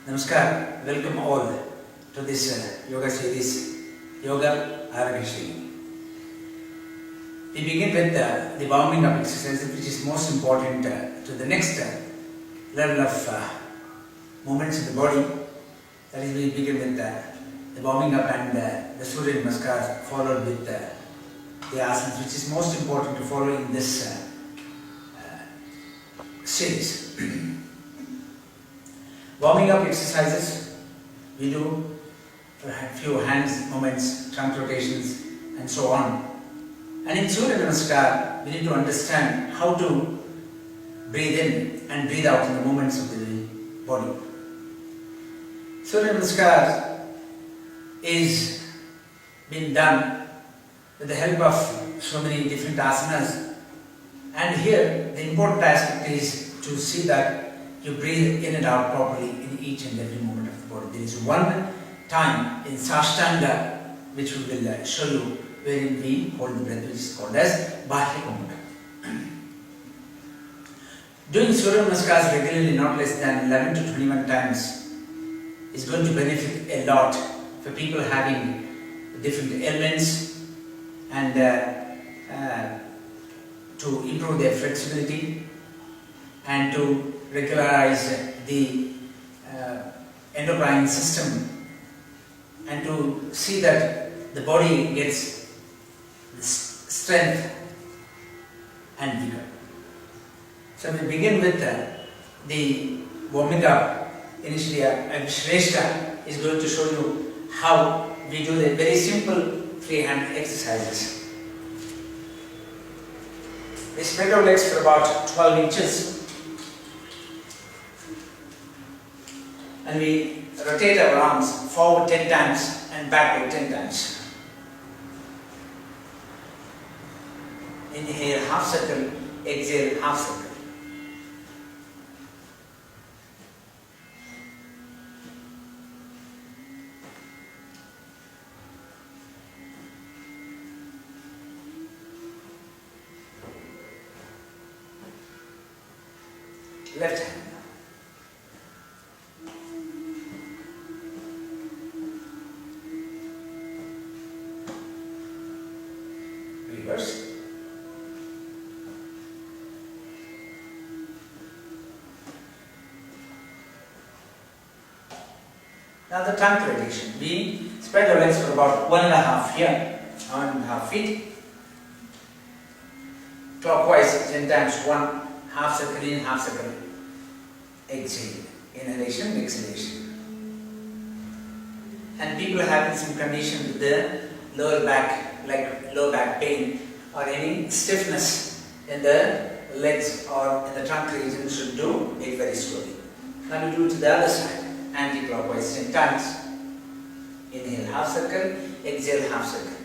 Namaskar, welcome all to this yoga series, Yoga Aarogya Shreni. We begin with the warming up exercise, which is most important to the next level of movements in the body. That is, we begin with the warming up and the Surya Namaskar, followed with the asanas, which is most important to follow in this series. Warming up exercises, we do a few hands movements, trunk rotations and so on. And in Surya Namaskar, we need to understand how to breathe in and breathe out in the movements of the body. Surya Namaskar is being done with the help of so many different asanas. And here, the important aspect is to see that you breathe in and out properly in each and every movement of the body. There is one time in Sashtanga which we will show you wherein we hold the breath, which is called as Bahya Mukha. Doing Surya Namaskars regularly, not less than 11 to 21 times, is going to benefit a lot for people having different ailments and to improve their flexibility and to regularize the endocrine system and to see that the body gets strength and vigor. So we begin with the warming up. Initially, Shrestha is going to show you how we do the very simple freehand exercises. We spread our legs for about 12 inches. And we rotate our arms forward 10 times and backward 10 times. Inhale, half circle, exhale, half circle. Left hand. Reverse. Now the trunk rotation. We spread our legs for about 1.5 here, 1.5 feet. Clockwise 10 times, 1 half circle in, half circle exhale. Inhalation, exhalation. And people having some condition with the lower back, like lower back pain or any stiffness in the legs or in the trunk region, should do it very slowly. Now we do it to the other side, anti-clockwise 10 times. Inhale, half circle, exhale, half circle.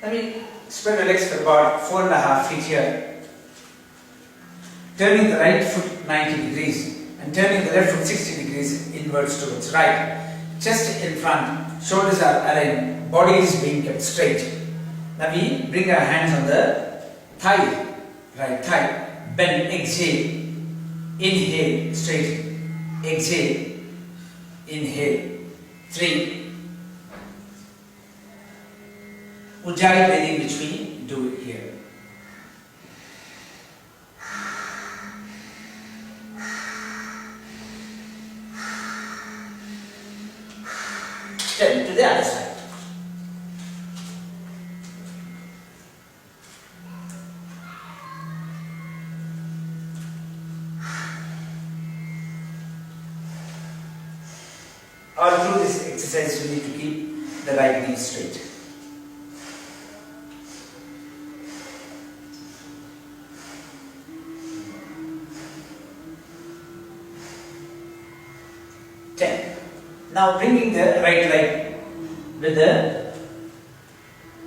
Let me spread the legs for about 4.5 feet here. Turning the right foot 90 degrees and turning the left foot 60 degrees inwards towards right. Chest in front, shoulders are aligned, body is being kept straight. Now we bring our hands on the thigh, right thigh. Bend, exhale, inhale, straight, exhale, inhale. 3. Ujjayi breathing, which we do here. 10 to the other side. All through this exercise, we need to keep the right knee straight. Now bringing the right leg with the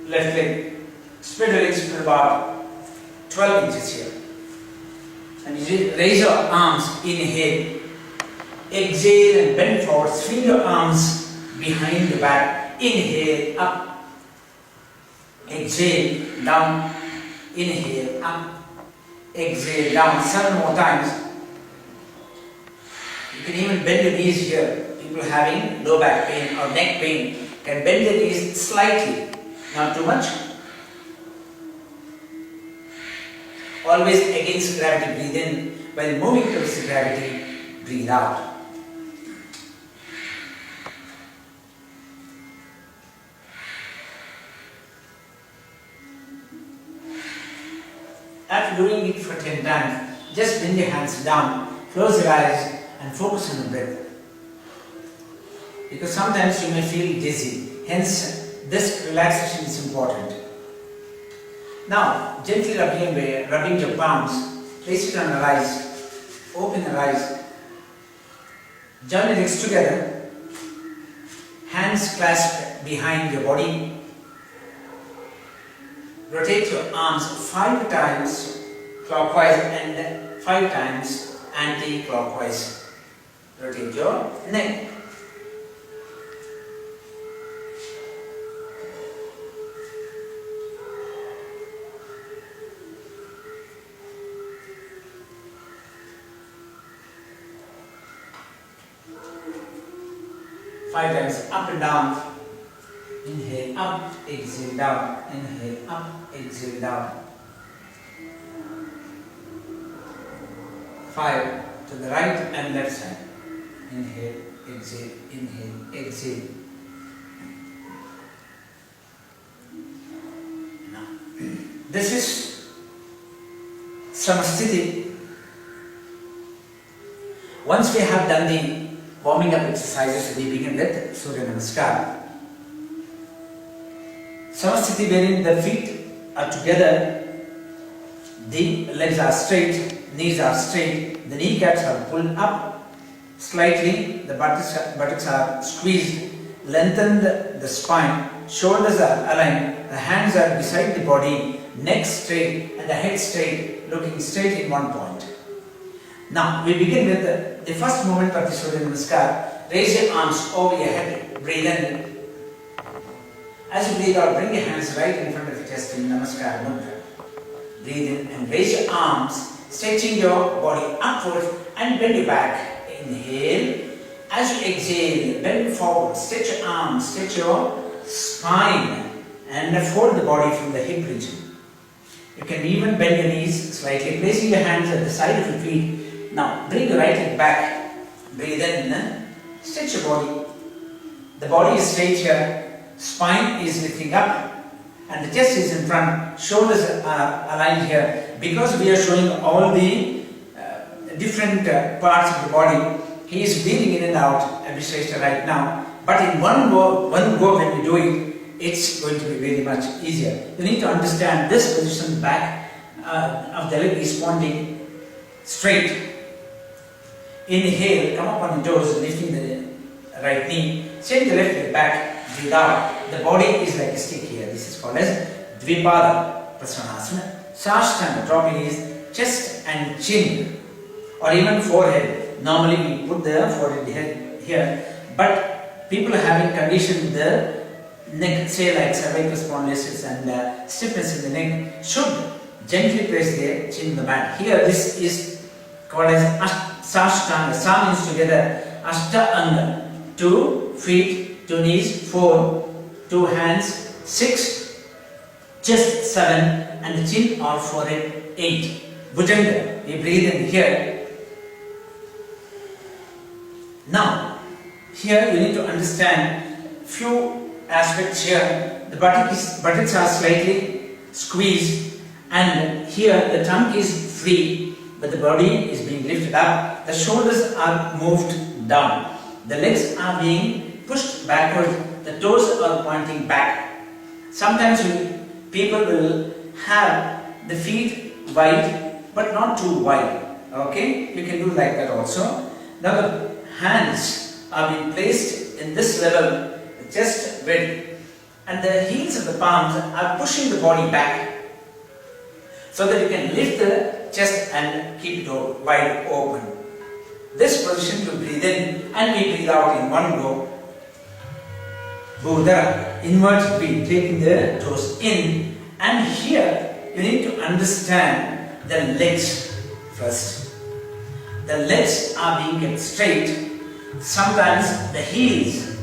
left leg, spread your legs for about 12 inches here. And you raise your arms, inhale, exhale and bend forward, swing your arms behind the back Inhale, up. Exhale, down. Inhale, up. Exhale, down. 7 more times. You can even bend your knees here. People having low back pain or neck pain can bend their knees slightly, not too much. Always against gravity, breathe in. While moving towards the gravity, breathe out. After doing it for 10 times, just bring your hands down, close your eyes and focus on the breath. Because sometimes you may feel dizzy, hence this relaxation is important. Now, gently rubbing your palms, place it on your eyes, open your eyes, join your legs together, hands clasped behind your body. Rotate your arms 5 times clockwise and 5 times anti-clockwise. Rotate your neck. Five times up and down. Inhale up, exhale down. Inhale up, exhale down. 5 to the right and left side. Inhale, exhale, inhale, exhale. Now, this is Samasthiti. Once we have done the warming up exercises, we begin with Surya Namaskar. Samasthiti, wherein the feet are together, the legs are straight, knees are straight, the kneecaps are pulled up slightly, the buttocks are squeezed, lengthen the spine, shoulders are aligned, the hands are beside the body, neck straight and the head straight, looking straight in one point. Now we begin with the first movement of the Surya Namaskar. Raise your arms over your head, breathe in. As you breathe out, bring your hands right in front of your chest in Namaskara Mudra. Breathe in and raise your arms, stretching your body upward and bend your back. Inhale. As you exhale, bend forward, stretch your arms, stretch your spine and fold the body from the hip region. You can even bend your knees slightly, placing your hands at the side of your feet. Now bring your right leg back. Breathe in, stretch your body. The body is straight here. Spine is lifting up and the chest is in front, shoulders are aligned here. Because we are showing all the different parts of the body, he is breathing in and out, Abhishreshta right now. But in one go when we do it, it's going to be very much easier. You need to understand this position, the back of the leg is pointing straight. Inhale, come up on your toes, lifting the right knee, send the left leg back. Breathe out. The body is like a stick here. This is called as Dvipada Prasanasana. Sashtanga, drop your knees, chest and chin, or even forehead. Normally we put the forehead here, but people are having condition the neck, say like cervical spondylosis and stiffness in the neck, should gently place their chin in the mat. Here this is called as Sashtanga. Sa means together. Ashtanga. 2 feet. 2 knees, 4, 2 hands, 6, chest 7, and the chin or forehead 8. Bhujanga, we breathe in here. Now, here you need to understand few aspects here. The buttocks are slightly squeezed, and here the tongue is free, but the body is being lifted up. The shoulders are moved down. The legs are being pushed backward, the toes are pointing back. Sometimes people will have the feet wide but not too wide. Okay, you can do like that also. Now the hands are being placed in this level, the chest width, and the heels of the palms are pushing the body back so that you can lift the chest and keep it wide open. This position to breathe in and we breathe out in one go. Bodhara, inverted V, taking the toes in, and here you need to understand the legs first. The legs are being kept straight. Sometimes the heels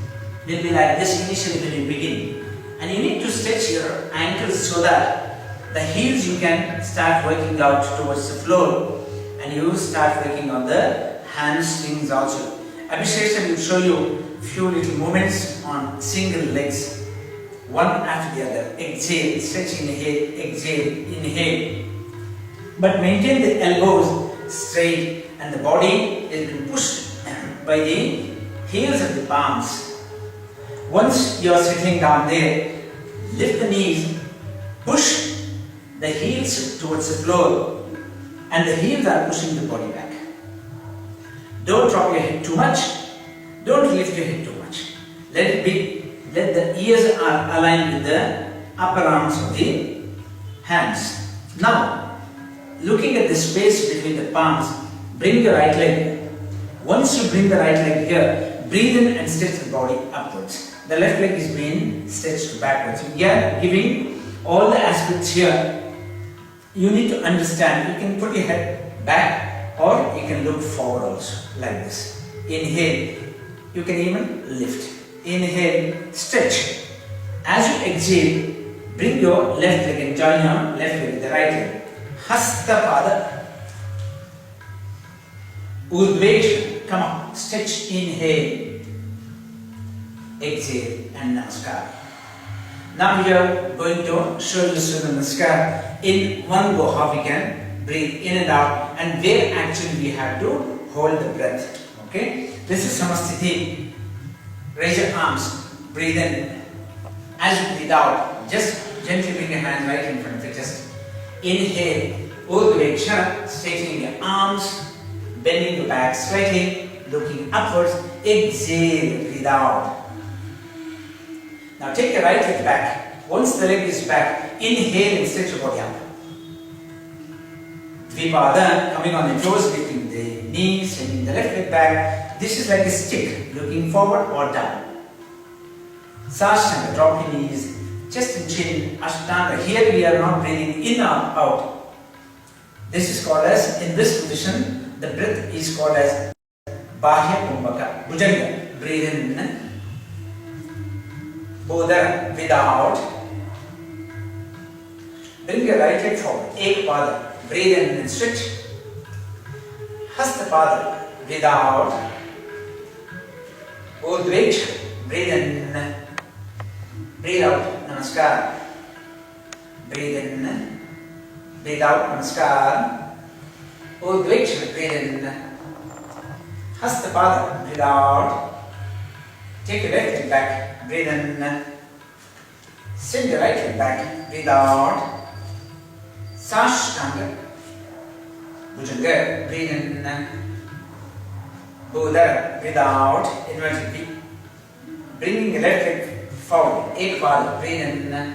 will be like this initially when you begin, and you need to stretch your ankles so that the heels you can start working out towards the floor, and you start working on the hamstrings also. Abhishek will show you few little movements on single legs, one after the other. Exhale, stretch, inhale, exhale, inhale. But maintain the elbows straight and the body is being pushed by the heels of the palms. Once you are sitting down there, lift the knees, push the heels towards the floor, and the heels are pushing the body back. Don't drop your head too much. Don't lift your head too much. Let it be. Let the ears are aligned with the upper arms of the hands. Now, looking at the space between the palms, bring the right leg. Once you bring the right leg here, breathe in and stretch the body upwards. The left leg is being stretched backwards. We are giving all the aspects here. You need to understand. You can put your head back or you can look forward also, like this. Inhale. You can even lift. Inhale, stretch. As you exhale, bring your left leg and join your left leg with the right leg. Hasta Pada. Udveksha. Come on, stretch, inhale. Exhale and Namaskara. Now we are going to show you Surya Namaskar in one go, how we can breathe in and out, and where actually we have to hold the breath. Okay? This is Samasthiti. Raise your arms, breathe in. As you breathe out, just gently bring your hands right in front of you. Just inhale, Udveksha, straightening your arms, bending your back slightly, looking upwards. Exhale, breathe out. Now take your right leg back. Once the leg is back, inhale and stretch your body up. Dvipada, coming on the toes, lifting the knees, sending the left leg back. This is like a stick, looking forward or down. Sashtanga, drop your knees, chest and chin, Ashtanga. Here we are not breathing in or out. This is called as, in this position, the breath is called as Bahya Kumbhaka, Bhujanga. Breathe in. Bodhara, breathe out. Bring your right leg forward. Ek Pada, breathe in and stretch. Hasta Pada, breathe out. Udveksha, breathe in. Breathe out, Namaskara. Breathe in. Breathe out, Namaskara. Udveksha, breathe in. Hasta Pada, breathe out. Take your left leg back, breathe in. Send your right leg back, breathe out. Sashtanga, Bhujanga, breathe in. Bodhara, breathe out. Inverted V. Bringing your left leg forward, Ekpada, breathe in.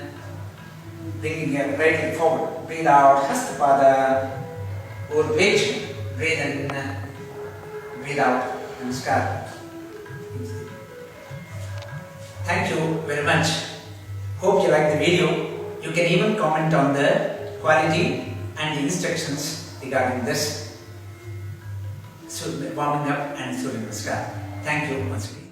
Bringing your right leg forward, breathe out. Hastapada, Udveksha, breathe in. Breathe out. Namaskara. Thank you very much. Hope you like the video. You can even comment on the quality and the instructions regarding this warming up and Surya Namaskar. Thank you once again.